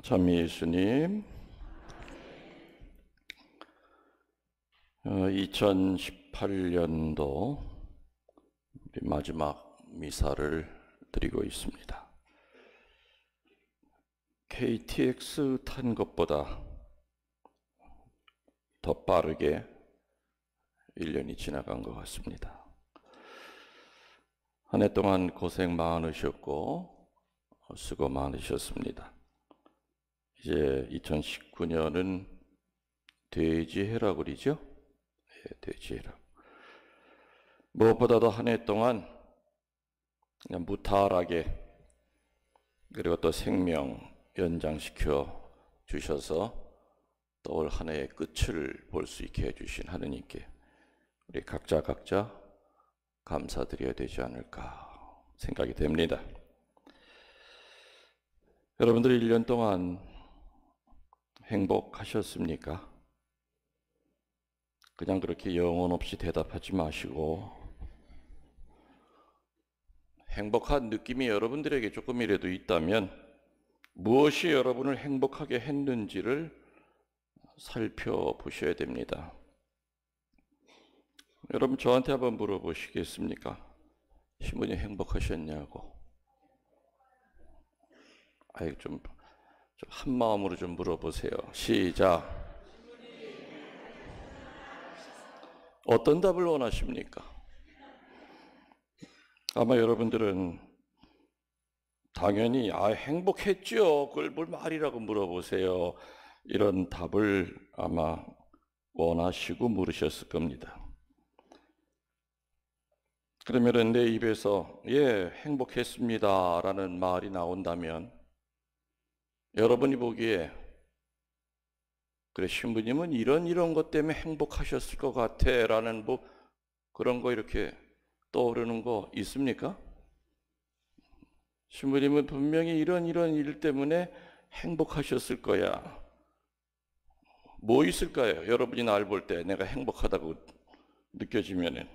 참 예수님, 2018년도 마지막 미사를 드리고 있습니다. KTX 탄 것보다 더 빠르게 1년이 지나간 것 같습니다. 한 해 동안 고생 많으셨고 수고 많으셨습니다. 이제 2019년은 돼지해라고 그러죠? 돼지해라. 무엇보다도 한 해 동안 그냥 무탈하게 그리고 또 생명 연장시켜 주셔서 또 올 한 해의 끝을 볼 수 있게 해주신 하느님께 우리 각자 감사드려야 되지 않을까 생각이 됩니다. 여러분들이 1년 동안 행복하셨습니까? 그냥 그렇게 영혼 없이 대답하지 마시고 행복한 느낌이 여러분들에게 조금이라도 있다면 무엇이 여러분을 행복하게 했는지를 살펴보셔야 됩니다. 여러분 저한테 한번 물어보시겠습니까? 신부님 행복하셨냐고. 좀 한마음으로 좀 물어보세요. 시작. 어떤 답을 원하십니까? 아마 여러분들은 당연히 행복했죠. 그걸 뭘 말이라고 물어보세요. 이런 답을 아마 원하시고 물으셨을 겁니다. 그러면 내 입에서 행복했습니다 라는 말이 나온다면 여러분이 보기에 그래 신부님은 이런 것 때문에 행복하셨을 것 같아 라는 그런 거 이렇게 떠오르는 거 있습니까? 신부님은 분명히 이런 일 때문에 행복하셨을 거야. 뭐 있을까요? 여러분이 날 볼 때 내가 행복하다고 느껴지면은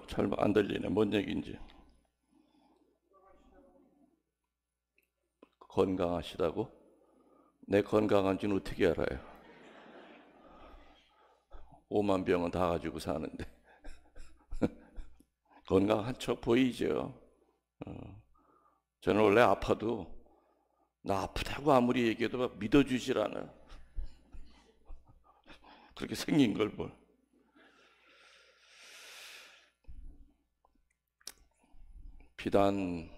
잘 안 들리네. 뭔 얘기인지. 건강하시다고? 내 건강한지는 어떻게 알아요? 5만 병은 다 가지고 사는데 건강한 척 보이죠. 저는 원래 아파도 나 아프다고 아무리 얘기해도 믿어주질 않아. 그렇게 생긴 걸 뭘. 비단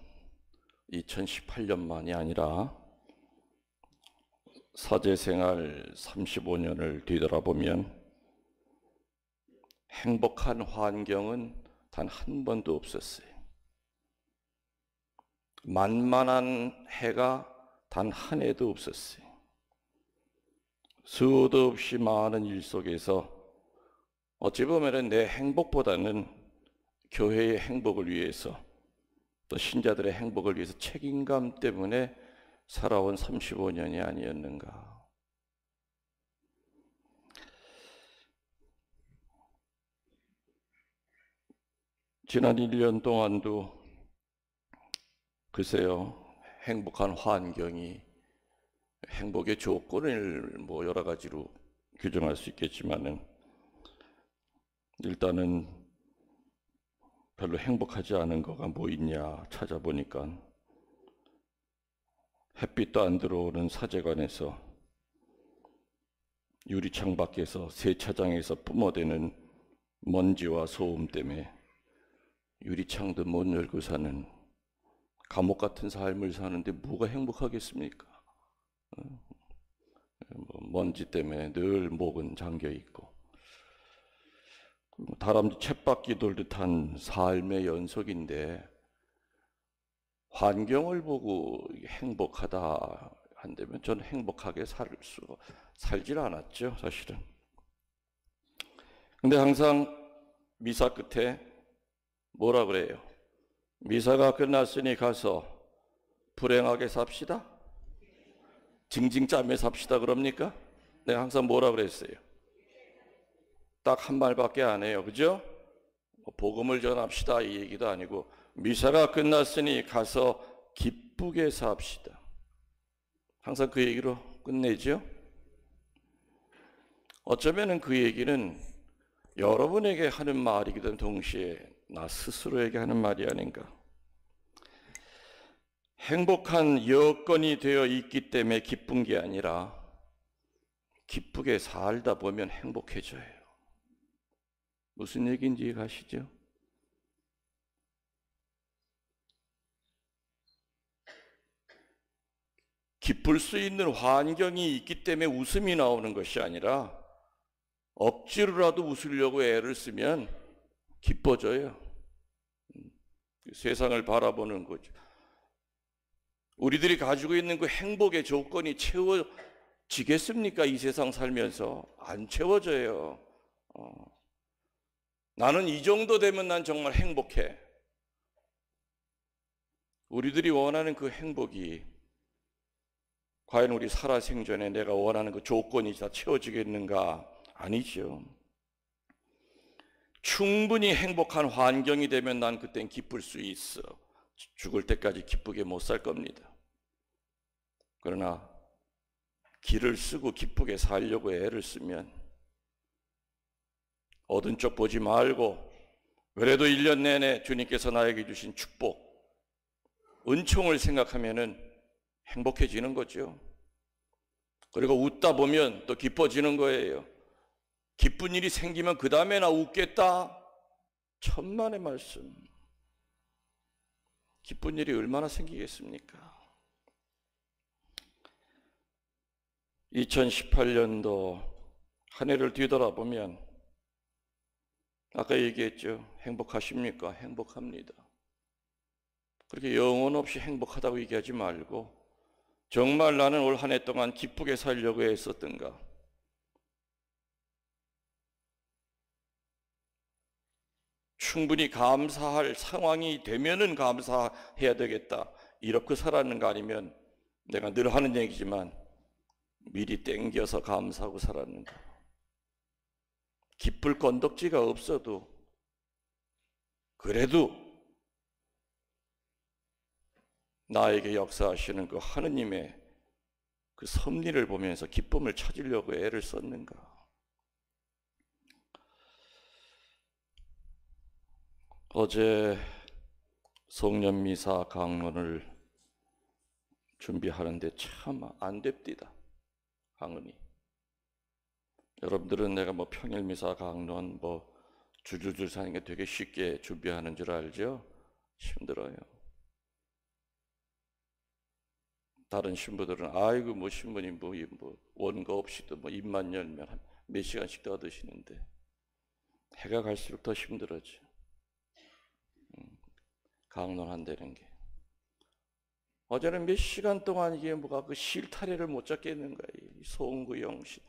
2018년만이 아니라 사제생활 35년을 뒤돌아보면 행복한 환경은 단 한 번도 없었어요. 만만한 해가 단 한 해도 없었어요. 수도 없이 많은 일 속에서 어찌 보면 내 행복보다는 교회의 행복을 위해서 또 신자들의 행복을 위해서 책임감 때문에 살아온 35년이 아니었는가. 지난 1년 동안도 글쎄요, 행복한 환경이 행복의 조건을 여러 가지로 규정할 수 있겠지만은 일단은 별로 행복하지 않은 거가 뭐 있냐 찾아보니까 햇빛도 안 들어오는 사제관에서 유리창 밖에서 세차장에서 뿜어대는 먼지와 소음 때문에 유리창도 못 열고 사는 감옥 같은 삶을 사는데 뭐가 행복하겠습니까? 먼지 때문에 늘 목은 잠겨 있고 다람쥐 쳇바퀴 돌듯한 삶의 연속인데 환경을 보고 행복하다 한다면 저는 행복하게 살질 않았죠, 사실은. 근데 항상 미사 끝에 뭐라 그래요? 미사가 끝났으니 가서 불행하게 삽시다? 징징 짜며 삽시다 그럽니까? 내가 항상 뭐라 그랬어요? 딱 한 말밖에 안 해요. 그죠? 복음을 전합시다 이 얘기도 아니고 미사가 끝났으니 가서 기쁘게 삽시다. 항상 그 얘기로 끝내죠. 어쩌면 그 얘기는 여러분에게 하는 말이기도 한 동시에 나 스스로에게 하는 말이 아닌가. 행복한 여건이 되어 있기 때문에 기쁜 게 아니라 기쁘게 살다 보면 행복해져요. 무슨 얘기인지 가시죠? 기쁠 수 있는 환경이 있기 때문에 웃음이 나오는 것이 아니라 억지로라도 웃으려고 애를 쓰면 기뻐져요. 세상을 바라보는 거죠. 우리들이 가지고 있는 그 행복의 조건이 채워지겠습니까? 이 세상 살면서 안 채워져요. 나는 이 정도 되면 난 정말 행복해. 우리들이 원하는 그 행복이 과연 우리 살아생전에 내가 원하는 그 조건이 다 채워지겠는가? 아니죠. 충분히 행복한 환경이 되면 난 그땐 기쁠 수 있어. 죽을 때까지 기쁘게 못 살 겁니다. 그러나 길을 쓰고 기쁘게 살려고 애를 쓰면 얻은 쪽 보지 말고 그래도 1년 내내 주님께서 나에게 주신 축복, 은총을 생각하면은 행복해지는 거죠. 그리고 웃다 보면 또 기뻐지는 거예요. 기쁜 일이 생기면 그 다음에 나 웃겠다. 천만의 말씀. 기쁜 일이 얼마나 생기겠습니까? 2018년도 한 해를 뒤돌아보면 아까 얘기했죠. 행복하십니까? 행복합니다. 그렇게 영혼 없이 행복하다고 얘기하지 말고 정말 나는 올 한 해 동안 기쁘게 살려고 애썼던가? 충분히 감사할 상황이 되면은 감사해야 되겠다. 이렇게 살았는가 아니면 내가 늘 하는 얘기지만 미리 땡겨서 감사하고 살았는가? 기쁠 건덕지가 없어도 그래도 나에게 역사하시는 그 하느님의 그 섭리를 보면서 기쁨을 찾으려고 애를 썼는가? 어제 송년미사 강론을 준비하는데 참 안 됩디다. 강론이. 여러분들은 내가 뭐 평일미사 강론 뭐 줄줄줄 사는 게 되게 쉽게 준비하는 줄 알죠? 힘들어요. 다른 신부들은 아이고 뭐 신부님 뭐 원고 없이도 뭐 입만 열면 한 몇 시간씩 더 드시는데 해가 갈수록 더 힘들어져. 강론한다는 게. 어제는 몇 시간 동안 이게 뭐가 그 실타래를 못 잡겠는 거예요. 이 송구영신,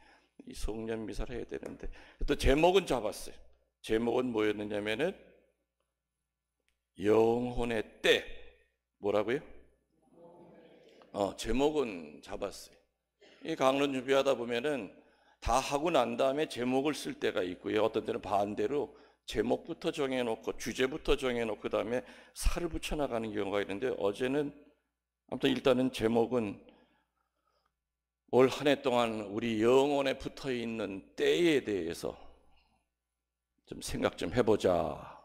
이 송년미사를 해야 되는데 또 제목은 잡았어요. 제목은 뭐였느냐면은 영혼의 때. 뭐라고요? 제목은 잡았어요. 이 강론 준비하다 보면은 다 하고 난 다음에 제목을 쓸 때가 있고요. 어떤 때는 반대로 제목부터 정해놓고 주제부터 정해놓고 그 다음에 살을 붙여나가는 경우가 있는데 어제는 아무튼 일단은 제목은 올 한 해 동안 우리 영혼에 붙어있는 때에 대해서 좀 생각 좀 해보자.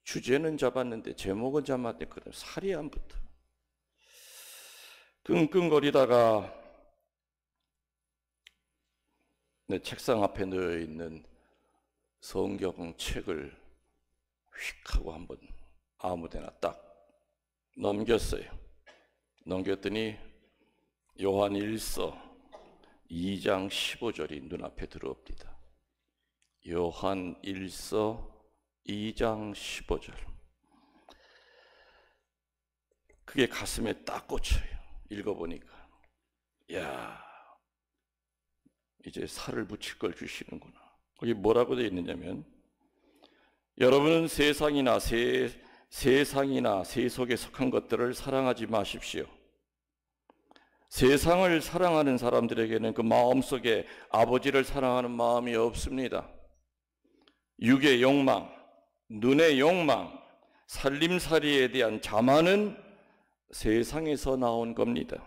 주제는 잡았는데 제목은 잡았는데 그다음 살이 안 붙어. 끙끙거리다가 내 책상 앞에 놓여 있는 성경책을 휙 하고 한번 아무데나 딱 넘겼어요. 넘겼더니 요한 1서 2장 15절이 눈앞에 들어옵니다. 요한 1서 2장 15절. 그게 가슴에 딱 꽂혀요. 읽어보니까 야, 이제 살을 붙일 걸 주시는구나. 거기 뭐라고 되어 있느냐면 여러분은 세상이나 세속에 속한 것들을 사랑하지 마십시오. 세상을 사랑하는 사람들에게는 그 마음속에 아버지를 사랑하는 마음이 없습니다. 육의 욕망, 눈의 욕망, 살림살이에 대한 자만은 세상에서 나온 겁니다.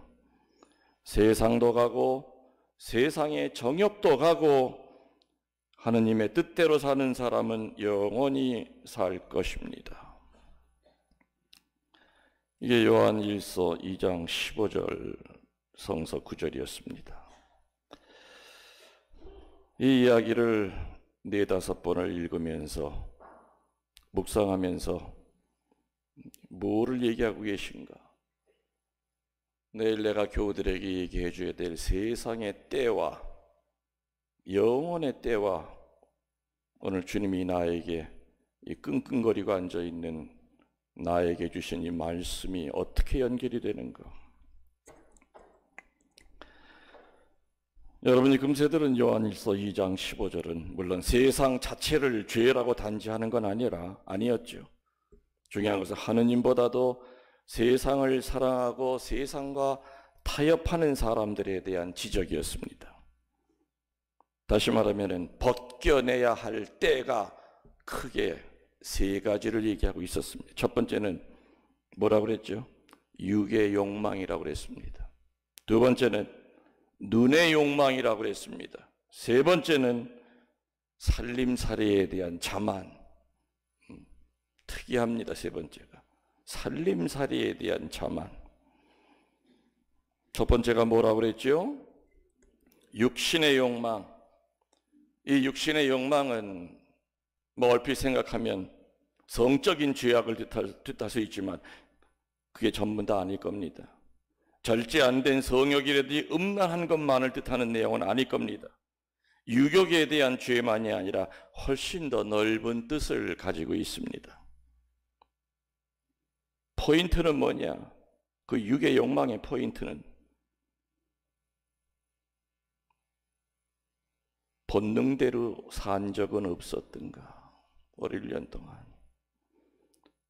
세상도 가고 세상의 정욕도 가고 하느님의 뜻대로 사는 사람은 영원히 살 것입니다. 이게 요한일서 2장 15절 성서 9절이었습니다. 이 이야기를 4-5번을 읽으면서 묵상하면서 뭐를 얘기하고 계신가? 내일 내가 교우들에게 얘기해 줘야 될 세상의 때와 영혼의 때와 오늘 주님이 나에게 이 끙끙거리고 앉아있는 나에게 주신 이 말씀이 어떻게 연결이 되는가? 여러분이 금세 들은 요한일서 2장 15절은 물론 세상 자체를 죄라고 단지하는 건 아니었죠. 중요한 것은 하느님보다도 세상을 사랑하고 세상과 타협하는 사람들에 대한 지적이었습니다. 다시 말하면 벗겨내야 할 때가 크게 3가지를 얘기하고 있었습니다. 첫 번째는 뭐라고 그랬죠? 육의 욕망이라고 그랬습니다. 두 번째는 눈의 욕망이라고 그랬습니다. 세 번째는 살림살이에 대한 자만. 특이합니다. 세 번째가 살림살이에 대한 자만. 첫 번째가 뭐라고 그랬죠? 육신의 욕망. 이 육신의 욕망은 뭐 얼핏 생각하면 성적인 죄악을 뜻할 수 있지만 그게 전부 다 아닐 겁니다. 절제 안 된 성욕이라든지 음란한 것만을 뜻하는 내용은 아닐 겁니다. 유욕에 대한 죄만이 아니라 훨씬 더 넓은 뜻을 가지고 있습니다. 포인트는 뭐냐? 그 육의 욕망의 포인트는 본능대로 산 적은 없었던가? 어릴 년 동안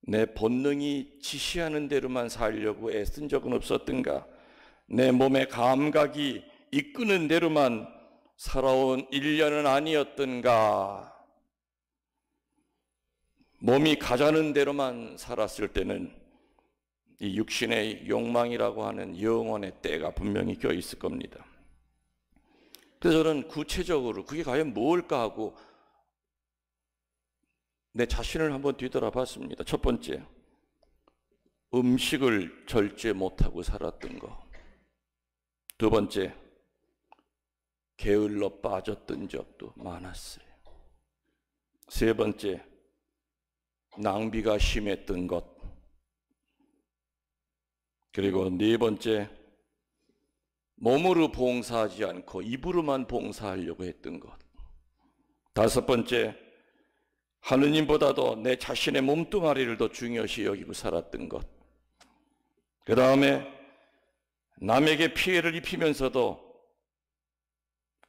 내 본능이 지시하는 대로만 살려고 애쓴 적은 없었던가? 내 몸의 감각이 이끄는 대로만 살아온 1년은 아니었던가? 몸이 가자는 대로만 살았을 때는 이 육신의 욕망이라고 하는 영혼의 때가 분명히 껴 있을 겁니다. 그래서 저는 구체적으로 그게 과연 뭘까 하고 내 자신을 한번 뒤돌아봤습니다. 첫 번째, 음식을 절제 못하고 살았던 거. 두 번째, 게을러 빠졌던 적도 많았어요. 세 번째, 낭비가 심했던 것. 그리고 네 번째, 몸으로 봉사하지 않고 입으로만 봉사하려고 했던 것. 다섯 번째, 하느님보다도 내 자신의 몸뚱아리를 더 중요시 여기고 살았던 것. 그 다음에 남에게 피해를 입히면서도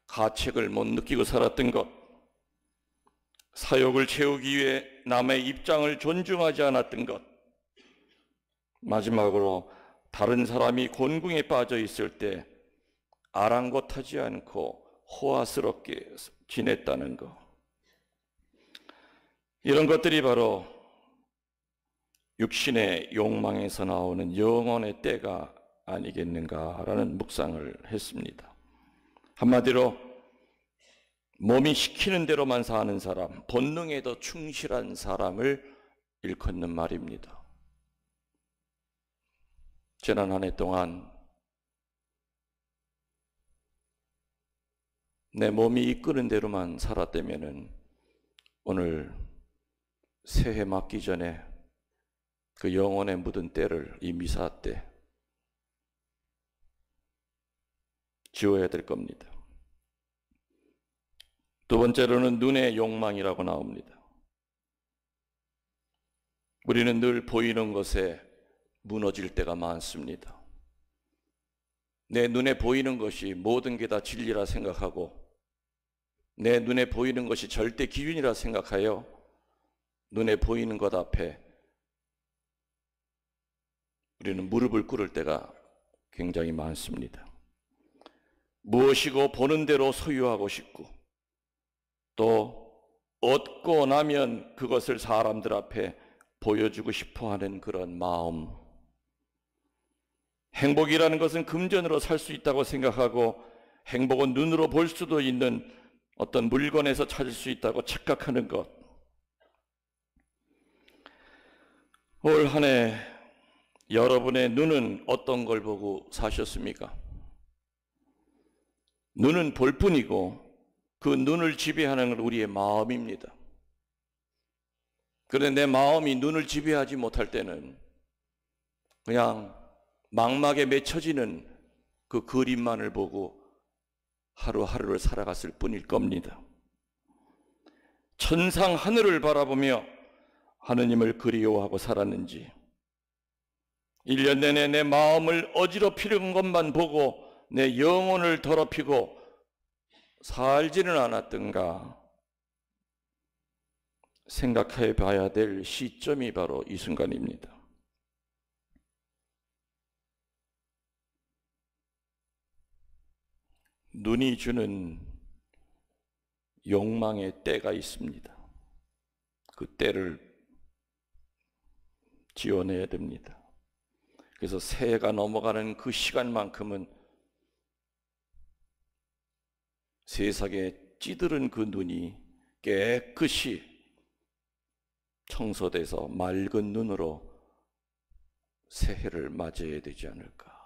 가책을 못 느끼고 살았던 것. 사욕을 채우기 위해 남의 입장을 존중하지 않았던 것. 마지막으로 다른 사람이 곤궁에 빠져 있을 때 아랑곳하지 않고 호화스럽게 지냈다는 것. 이런 것들이 바로 육신의 욕망에서 나오는 영혼의 때가 아니겠는가라는 묵상을 했습니다. 한마디로 몸이 시키는 대로만 사는 사람, 본능에 더 충실한 사람을 일컫는 말입니다. 지난 한 해 동안 내 몸이 이끄는 대로만 살았다면은 오늘 새해 맞기 전에 그 영혼에 묻은 때를 이 미사 때 지워야 될 겁니다. 두 번째로는 눈의 욕망이라고 나옵니다. 우리는 늘 보이는 것에 무너질 때가 많습니다. 내 눈에 보이는 것이 모든 게 다 진리라 생각하고 내 눈에 보이는 것이 절대 기준이라 생각하여 눈에 보이는 것 앞에 우리는 무릎을 꿇을 때가 굉장히 많습니다. 무엇이고 보는 대로 소유하고 싶고 또 얻고 나면 그것을 사람들 앞에 보여주고 싶어 하는 그런 마음. 행복이라는 것은 금전으로 살 수 있다고 생각하고 행복은 눈으로 볼 수도 있는 어떤 물건에서 찾을 수 있다고 착각하는 것. 올 한 해 여러분의 눈은 어떤 걸 보고 사셨습니까? 눈은 볼 뿐이고 그 눈을 지배하는 건 우리의 마음입니다. 그런데 내 마음이 눈을 지배하지 못할 때는 그냥 망막에 맺혀지는 그 그림만을 보고 하루하루를 살아갔을 뿐일 겁니다. 천상 하늘을 바라보며 하느님을 그리워하고 살았는지, 1년 내내 내 마음을 어지럽히는 것만 보고 내 영혼을 더럽히고 살지는 않았던가 생각해 봐야 될 시점이 바로 이 순간입니다. 눈이 주는 욕망의 때가 있습니다. 그 때를 지어내야 됩니다. 그래서 새해가 넘어가는 그 시간만큼은 세상에 찌들은 그 눈이 깨끗이 청소돼서 맑은 눈으로 새해를 맞이해야 되지 않을까.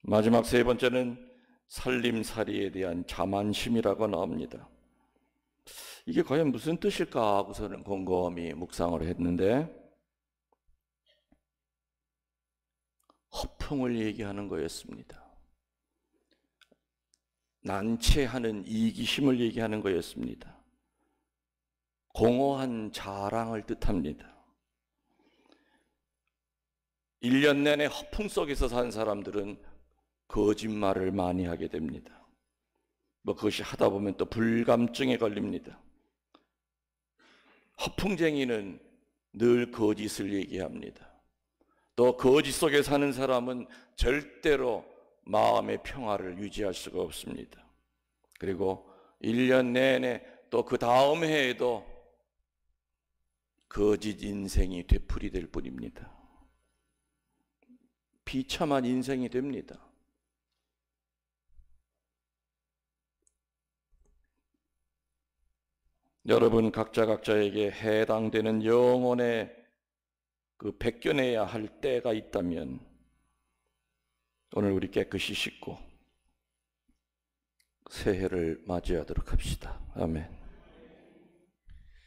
마지막 세 번째는 살림살이에 대한 자만심이라고 나옵니다. 이게 과연 무슨 뜻일까 하고서는 곰곰이 묵상을 했는데 허풍을 얘기하는 거였습니다. 난처하는 이기심을 얘기하는 거였습니다. 공허한 자랑을 뜻합니다. 1년 내내 허풍 속에서 산 사람들은 거짓말을 많이 하게 됩니다. 그것이 하다 보면 또 불감증에 걸립니다. 허풍쟁이는 늘 거짓을 얘기합니다. 또 거짓 속에 사는 사람은 절대로 마음의 평화를 유지할 수가 없습니다. 그리고 1년 내내 또 그 다음 해에도 거짓 인생이 되풀이될 뿐입니다. 비참한 인생이 됩니다. 여러분 각자에게 해당되는 영혼의 그 벗겨내야 할 때가 있다면 오늘 우리 깨끗이 씻고 새해를 맞이하도록 합시다. 아멘.